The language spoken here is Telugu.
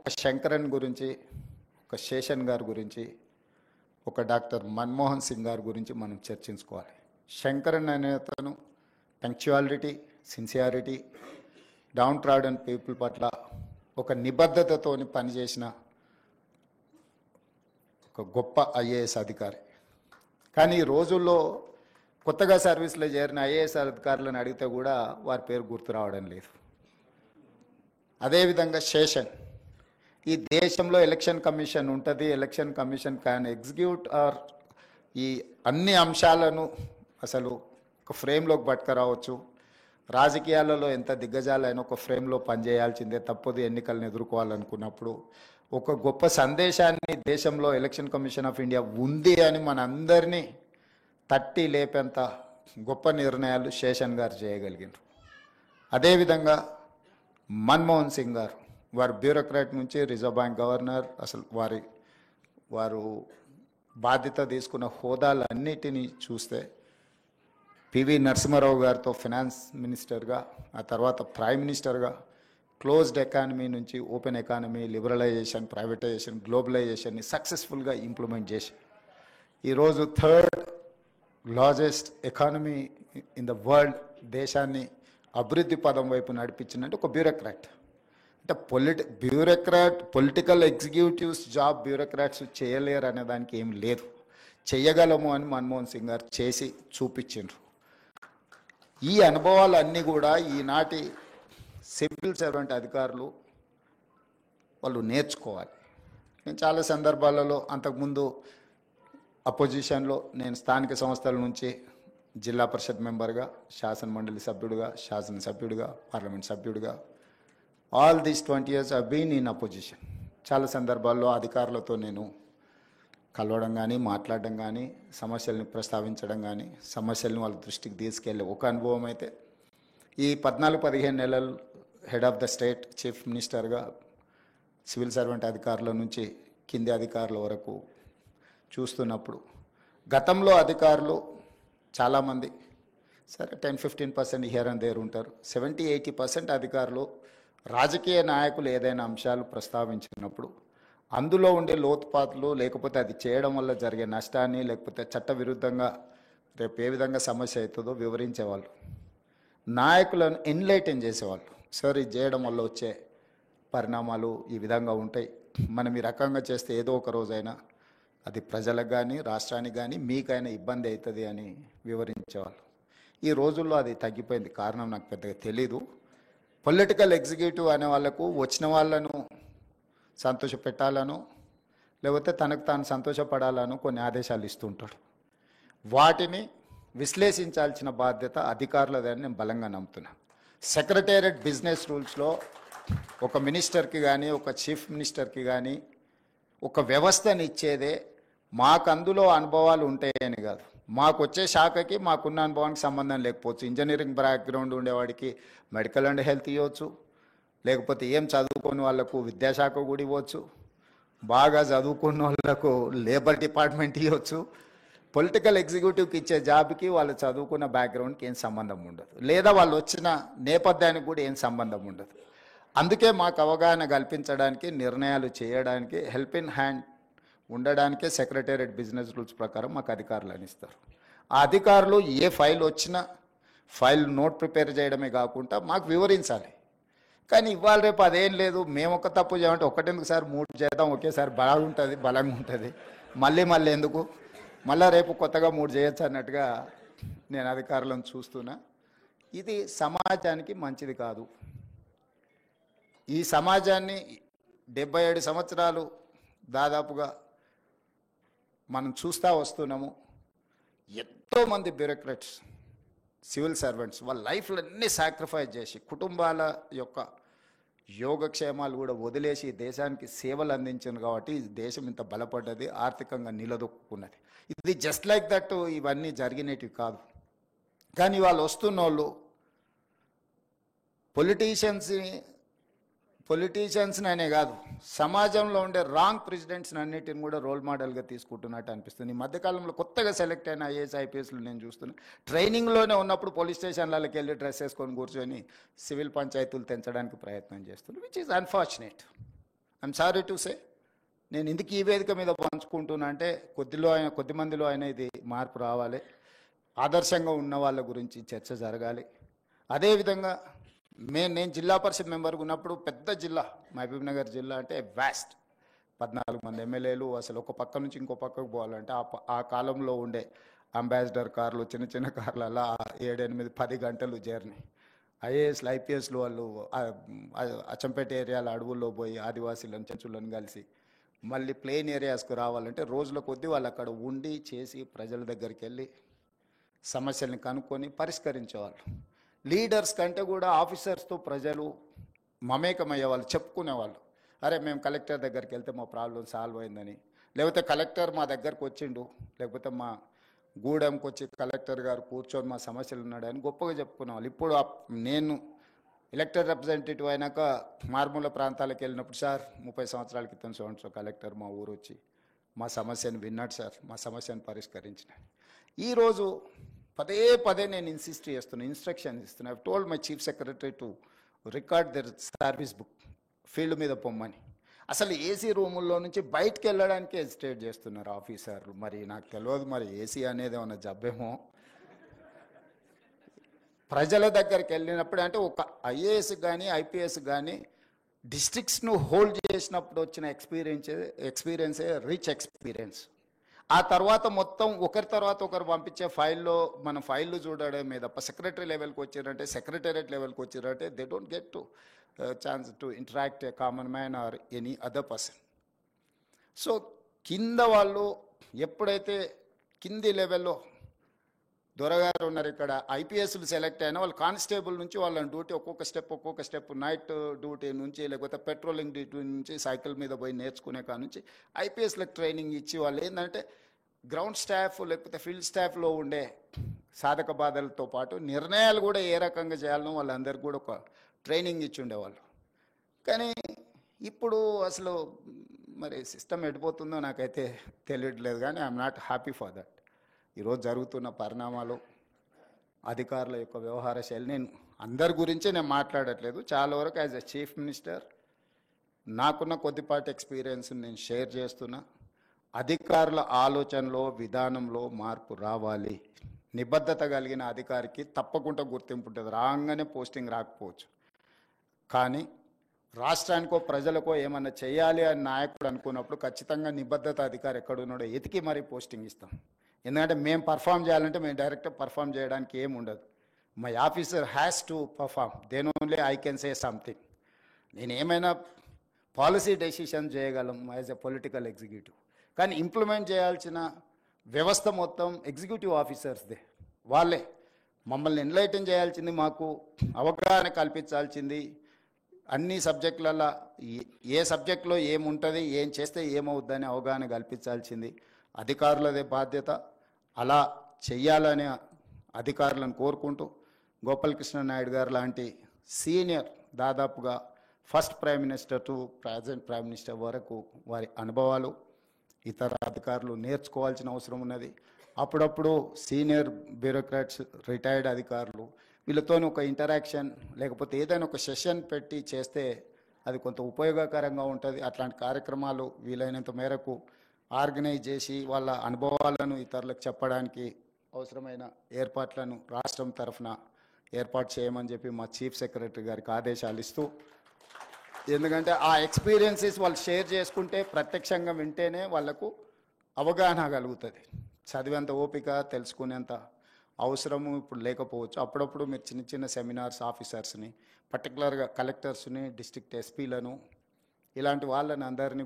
ఒక శంకరన్ గురించి, ఒక శేషన్ గారి గురించి, ఒక డాక్టర్ మన్మోహన్ సింగ్ గారి గురించి మనం చర్చించుకోవాలి. శంకరన్ అనే అతను punctuality, sincerity, down trodden people పట్ల ఒక నిబద్ధతతో పనిచేసిన ఒక గొప్ప ఐఏఎస్ అధికారి. కానీ ఈ రోజుల్లో కొత్తగా సర్వీస్లో చేరిన ఐఏఎస్ అధికారులను అడిగితే కూడా వారి పేరు గుర్తు రావడం లేదు. అదేవిధంగా శేషన్, ఈ దేశంలో ఎలక్షన్ కమిషన్ ఉంటుంది, election commission can execute or ఈ అన్ని అంశాలను అసలు ఒక ఫ్రేమ్లోకి పట్టుకురావచ్చు. రాజకీయాలలో ఎంత దిగ్గజాలైనా ఒక ఫ్రేమ్లో పనిచేయాల్సిందే, తప్పదు ఎన్నికలను ఎదుర్కోవాలనుకున్నప్పుడు. ఒక గొప్ప సందేశాన్ని దేశంలో ఎలక్షన్ కమిషన్ ఆఫ్ ఇండియా ఉంది అని మనందరినీ తట్టి లేపేంత గొప్ప నిర్ణయాలు శేషన్ గారు చేయగలిగినారు. అదేవిధంగా మన్మోహన్ సింగ్ గారు, వారు బ్యూరోక్రాట్ నుంచి రిజర్వ్ బ్యాంక్ గవర్నర్, అసలు వారు బాధ్యత తీసుకున్న హోదాలన్నిటినీ చూస్తే పివి నరసింహారావు గారితో ఫినాన్స్ మినిస్టర్గా, ఆ తర్వాత ప్రైమ్ మినిస్టర్గా క్లోజ్డ్ ఎకానమీ నుంచి ఓపెన్ ఎకానమీ, లిబరలైజేషన్, ప్రైవేటైజేషన్, గ్లోబలైజేషన్ని సక్సెస్ఫుల్గా ఇంప్లిమెంట్ చేసి ఈరోజు third largest economy in the world దేశాన్ని అభివృద్ధి పదం వైపు నడిపించినట్టు ఒక బ్యూరోక్రాట్. అంటే పొలిటికల్ ఎగ్జిక్యూటివ్స్ జాబ్ బ్యూరోక్రాట్స్ చేయలేరు అనే దానికి ఏం లేదు, చెయ్యగలము అని మన్మోహన్ సింగ్ గారు చేసి చూపించారు. ఈ అనుభవాలన్నీ కూడా ఈనాటి సివిల్ సర్వెంట్ అధికారులు వాళ్ళు నేర్చుకోవాలి. నేను చాలా సందర్భాలలో అంతకుముందు అపోజిషన్లో నేను స్థానిక సంస్థల నుంచి జిల్లా పరిషత్ మెంబర్గా, శాసన మండలి సభ్యుడిగా, శాసనసభ్యుడిగా, పార్లమెంట్ సభ్యుడిగా, all these 20 years I been in opposition. చాలా సందర్భాల్లో అధికారులతో నేను కలవడం కానీ, మాట్లాడడం కానీ, సమస్యల్ని ప్రస్తావించడం కానీ, సమస్యల్ని వాళ్ళ దృష్టికి తీసుకెళ్ళే ఒక అనుభవం అయితే, ఈ 14-15 నెలలు head of the state chief మినిస్టర్గా సివిల్ సర్వెంట్ అధికారుల నుంచి కింది అధికారుల వరకు చూస్తున్నప్పుడు, గతంలో అధికారులు చాలామంది సరే 10-15% హియర్ అండ్ దేర్ ఉంటారు. 70-80% అధికారులు రాజకీయ నాయకులు ఏదైనా అంశాలు ప్రస్తావించినప్పుడు అందులో ఉండే లోతుపాతులు, లేకపోతే అది చేయడం వల్ల జరిగే నష్టాన్ని, లేకపోతే చట్టవిరుద్ధంగా రేపు ఏ విధంగా సమస్య అవుతుందో వివరించేవాళ్ళు, నాయకులను ఎన్లైటన్ చేసేవాళ్ళు. సార్, ఇది చేయడం వల్ల వచ్చే పరిణామాలు ఈ విధంగా ఉంటాయి, మనం ఈ రకంగా చేస్తే ఏదో ఒక రోజైనా అది ప్రజలకు కానీ, రాష్ట్రానికి కానీ, మీకైనా ఇబ్బంది అవుతుంది అని వివరించేవాళ్ళు. ఈ రోజుల్లో అది తగ్గిపోయింది. కారణం నాకు పెద్దగా తెలీదు. పొలిటికల్ ఎగ్జిక్యూటివ్ అనే వాళ్ళకు వచ్చిన వాళ్ళను సంతోషపెట్టాలను, లేకపోతే తనకు తాను సంతోషపడాలను కొన్ని ఆదేశాలు ఇస్తుంటాడు. వాటిని విశ్లేషించాల్సిన బాధ్యత అధికారులదని నేను బలంగా నమ్ముతున్నా. సెక్రటేరియట్ బిజినెస్ రూల్స్లో ఒక మినిస్టర్కి కానీ, ఒక చీఫ్ మినిస్టర్కి కానీ ఒక వ్యవస్థని ఇచ్చేదే మాకు అందులో అనుభవాలు ఉంటాయని కాదు. మాకు వచ్చే శాఖకి మాకున్న అనుభవానికి సంబంధం లేకపోవచ్చు. ఇంజనీరింగ్ బ్యాక్గ్రౌండ్ ఉండేవాడికి మెడికల్ అండ్ హెల్త్ ఇవ్వచ్చు, లేకపోతే ఏం చదువుకునే వాళ్ళకు విద్యాశాఖ కూడా ఇవ్వచ్చు, బాగా చదువుకున్న వాళ్ళకు లేబర్ డిపార్ట్మెంట్ ఇవ్వచ్చు. పొలిటికల్ ఎగ్జిక్యూటివ్కి ఇచ్చే జాబ్కి వాళ్ళు చదువుకున్న బ్యాక్గ్రౌండ్కి ఏం సంబంధం ఉండదు, లేదా వాళ్ళు వచ్చిన నేపథ్యానికి కూడా ఏం సంబంధం ఉండదు. అందుకే మాకు అవగాహన కల్పించడానికి, నిర్ణయాలు చేయడానికి, హెల్ప్ ఇన్ హ్యాండ్ ఉండడానికే సెక్రటేరియట్ బిజినెస్ రూల్స్ ప్రకారం మాకు అధికారులు అనిస్తారు. ఆ అధికారులు ఏ ఫైల్ వచ్చినా ఫైల్ నోట్ ప్రిపేర్ చేయడమే కాకుండా మాకు వివరించాలి. కానీ ఇవాళ రేపు అదేం లేదు. మేము ఒక తప్పు చేయమంటే ఒకటెందుకు సార్ 3 చేద్దాం, ఒకేసారి బలంగా ఉంటుంది, మళ్ళీ ఎందుకు, మళ్ళీ రేపు కొత్తగా 3 చేయొచ్చు అన్నట్టుగా నేను అధికారులను చూస్తున్నా. ఇది సమాజానికి మంచిది కాదు. ఈ సమాజాన్ని 77 సంవత్సరాలు దాదాపుగా మనం చూస్తూ వస్తున్నాము. ఎంతోమంది బ్యూరోక్రాట్స్, సివిల్ సర్వెంట్స్ వాళ్ళ లైఫ్లన్నీ సాక్రిఫైస్ చేసి, కుటుంబాల యొక్క యోగక్షేమాలు కూడా వదిలేసి దేశానికి సేవలు అందించింది కాబట్టి దేశం ఇంత బలపడ్డది, ఆర్థికంగా నిలదొక్కున్నది. ఇది జస్ట్ లైక్ దట్ ఇవన్నీ జరిగినవి కాదు. కానీ వాళ్ళు వస్తున్న వాళ్ళు పొలిటీషియన్స్ని అనే కాదు, సమాజంలో ఉండే రాంగ్ ప్రెసిడెంట్స్ని అన్నిటిని కూడా రోల్ మోడల్గా తీసుకుంటున్నట్టు అనిపిస్తుంది. ఈ మధ్యకాలంలో కొత్తగా సెలెక్ట్ అయిన ఐఏఎస్ ఐపీఎస్లు నేను చూస్తున్నాను, ట్రైనింగ్లోనే ఉన్నప్పుడు పోలీస్ స్టేషన్లకి వెళ్ళి డ్రెస్ వేసుకొని కూర్చొని సివిల్ పంచాయతీలు తెంచడానికి ప్రయత్నం చేస్తున్నారు, which is unfortunate. I'm sorry to say. నేను ఎందుకు ఈ వేదిక మీద పంచుకుంటున్నా అంటే కొద్ది మందిలో అయినా ఇది మార్పు రావాలి, ఆదర్శంగా ఉన్న వాళ్ళ గురించి చర్చ జరగాలి. అదేవిధంగా నేను జిల్లా పరిషత్ మెంబర్గా ఉన్నప్పుడు పెద్ద జిల్లా మహబూబ్నగర్ జిల్లా అంటే వ్యాస్ట్, 14 మంది ఎమ్మెల్యేలు, అసలు ఒక పక్క నుంచి ఇంకో పక్కకు పోవాలంటే ఆ కాలంలో ఉండే అంబాసిడర్ కార్లు, చిన్న చిన్న కార్లలో 7, 8, 10 గంటలు జర్నీ. ఐఏఎస్లు ఐపీఎస్లు వాళ్ళు అచ్చంపేట ఏరియాల అడవుల్లో పోయి ఆదివాసీలను చెంచులను కలిసి మళ్ళీ ప్లెయిన్ ఏరియాస్కు రావాలంటే రోజుల కొద్దీ వాళ్ళు అక్కడ ఉండి చేసి ప్రజల దగ్గరికి వెళ్ళి సమస్యల్ని కనుక్కొని పరిష్కరించేవాళ్ళు. లీడర్స్ కంటే కూడా ఆఫీసర్స్తో ప్రజలు మమేకమయ్యేవాళ్ళు, చెప్పుకునేవాళ్ళు. అరే మేము కలెక్టర్ దగ్గరికి వెళ్తే మా ప్రాబ్లం సాల్వ్ అయిందని, లేకపోతే కలెక్టర్ మా దగ్గరకు వచ్చిండు, లేకపోతే మా గూడెంకి వచ్చి కలెక్టర్ గారు కూర్చొని మా సమస్యలు ఉన్నాడని గొప్పగా చెప్పుకునేవాళ్ళు. ఇప్పుడు నేను ఎలక్టెడ్ రిప్రజెంటేటివ్ అయినాక మారుమూల ప్రాంతాలకు వెళ్ళినప్పుడు, సార్ 30 సంవత్సరాల క్రితం సో కలెక్టర్ మా ఊరు వచ్చి మా సమస్యను విన్నాడు సార్, మా సమస్యను పరిష్కరించిన. ఈరోజు పదే పదే నేను ఇన్స్ట్రక్షన్ ఇస్తున్నా. I told my chief secretary to record there service book, field మీద పొమ్మని. అసలు ఏసీ రూముల్లో నుంచి బయటకు వెళ్ళడానికి హెసిటేట్ చేస్తున్నారు ఆఫీసర్లు. మరి నాకు తెలియదు, మరి ఏసీ అనేది ఏమన్నా జబ్బేమో. ప్రజల దగ్గరికి వెళ్ళినప్పుడు అంటే ఒక ఐఏఎస్ కానీ ఐపీఎస్ కానీ డిస్ట్రిక్ట్స్ను హోల్డ్ చేసినప్పుడు వచ్చిన ఎక్స్పీరియన్సే రిచ్ ఎక్స్పీరియన్స్. ఆ తర్వాత మొత్తం ఒకరి తర్వాత ఒకరు పంపించే మన ఫైళ్ళు చూడడమే తప్ప సెక్రటరీ లెవెల్కి వచ్చారంటే, సెక్రటేరియట్ లెవెల్కి వచ్చారంటే they don't get to chance to interact a common man or any other person. So కింద వాళ్ళు ఎప్పుడైతే కింది లెవెల్లో దొరగారు ఉన్నారు, ఇక్కడ ఐపీఎస్లు సెలెక్ట్ అయినా వాళ్ళు కానిస్టేబుల్ నుంచి వాళ్ళని డ్యూటీ ఒక్కొక్క స్టెప్ నైట్ డ్యూటీ నుంచి, లేకపోతే పెట్రోలింగ్ డ్యూటీ నుంచి, సైకిల్ మీద పోయి నేర్చుకునే కాడ నుంచి ఐపీఎస్లకు ట్రైనింగ్ ఇచ్చి వాళ్ళు ఏంటంటే గ్రౌండ్ స్టాఫ్ లేకపోతే ఫీల్డ్ స్టాఫ్లో ఉండే సాధక బాధలతో పాటు నిర్ణయాలు కూడా ఏ రకంగా చేయాలనో వాళ్ళందరికీ కూడా ఒక ట్రైనింగ్ ఇచ్చి ఉండేవాళ్ళు. కానీ ఇప్పుడు అసలు మరి సిస్టమ్ ఎడిపోతుందో నాకైతే తెలియట్లేదు. కానీ I'm not happy for that. ఈరోజు జరుగుతున్న పరిణామాలు, అధికారుల యొక్క వ్యవహార శైలి, నేను అందరి గురించి నేను మాట్లాడట్లేదు. చాలా వరకు యాజ్ ఎ చీఫ్ మినిస్టర్ నాకున్న కొద్దిపాటి ఎక్స్పీరియన్స్ నేను షేర్ చేస్తున్నా. అధికారుల ఆలోచనలో విధానంలో మార్పు రావాలి. నిబద్ధత కలిగిన అధికారికి తప్పకుండా గుర్తింపు ఉంటుంది. రాగానే పోస్టింగ్ రాకపోవచ్చు, కానీ రాష్ట్రానికో ప్రజలకో ఏమన్నా చేయాలి అని నాయకుడు అనుకున్నప్పుడు ఖచ్చితంగా నిబద్ధత అధికారి ఎక్కడున్నాడో ఎతికి మరీ పోస్టింగ్ ఇస్తాం. ఎందుకంటే మేము పర్ఫామ్ చేయాలంటే మేము డైరెక్ట్గా పర్ఫామ్ చేయడానికి ఏమి ఉండదు. My officer has to perform, then only I can say something. నేను ఏమైనా పాలసీ డెసిషన్ చేయగలం యాజ్ ఎ పొలిటికల్ ఎగ్జిక్యూటివ్, కానీ ఇంప్లిమెంట్ చేయాల్సిన వ్యవస్థ మొత్తం ఎగ్జిక్యూటివ్ ఆఫీసర్స్దే. వాళ్ళే మమ్మల్ని ఎన్లైటన్ చేయాల్సింది, మాకు అవగాహన కల్పించాల్సింది, అన్ని సబ్జెక్టులలో ఏ సబ్జెక్టులో ఏముంటుంది, ఏం చేస్తే ఏమవుద్దని అవగాహన కల్పించాల్సింది అధికారులదే బాధ్యత. అలా చెయ్యాలనే అధికారులను కోరుకుంటూ, గోపాలకృష్ణ నాయుడు గారు లాంటి సీనియర్, దాదాపుగా first prime minister to present prime minister వరకు వారి అనుభవాలు ఇతర అధికారులు నేర్చుకోవాల్సిన అవసరం ఉన్నది. అప్పుడప్పుడు సీనియర్ బ్యూరోక్రాట్స్, రిటైర్డ్ అధికారులు వీళ్ళతో ఒక ఇంటరాక్షన్ లేకపోతే ఏదైనా ఒక సెషన్ పెట్టి చేస్తే అది కొంత ఉపయోగకరంగా ఉంటుంది. అట్లాంటి కార్యక్రమాలు వీలైనంత మేరకు ఆర్గనైజ్ చేసి వాళ్ళ అనుభవాలను ఇతరులకు చెప్పడానికి అవసరమైన ఏర్పాట్లను రాష్ట్రం తరఫున ఏర్పాటు చేయమని చెప్పి మా చీఫ్ సెక్రటరీ గారికి ఆదేశాలు ఇస్తూ, ఎందుకంటే ఆ ఎక్స్పీరియన్సెస్ వాళ్ళు షేర్ చేసుకుంటే, ప్రత్యక్షంగా వింటేనే వాళ్లకు అవగాహన కలుగుతుంది. చదివేంత ఓపిక, తెలుసుకునేంత అవసరము ఇప్పుడు లేకపోవచ్చు. అప్పుడప్పుడు మీరు చిన్న చిన్న సెమినార్స్ ఆఫీసర్స్ని, పర్టికులర్గా కలెక్టర్స్ని, డిస్ట్రిక్ట్ ఎస్పీలను, ఇలాంటి వాళ్ళని అందరినీ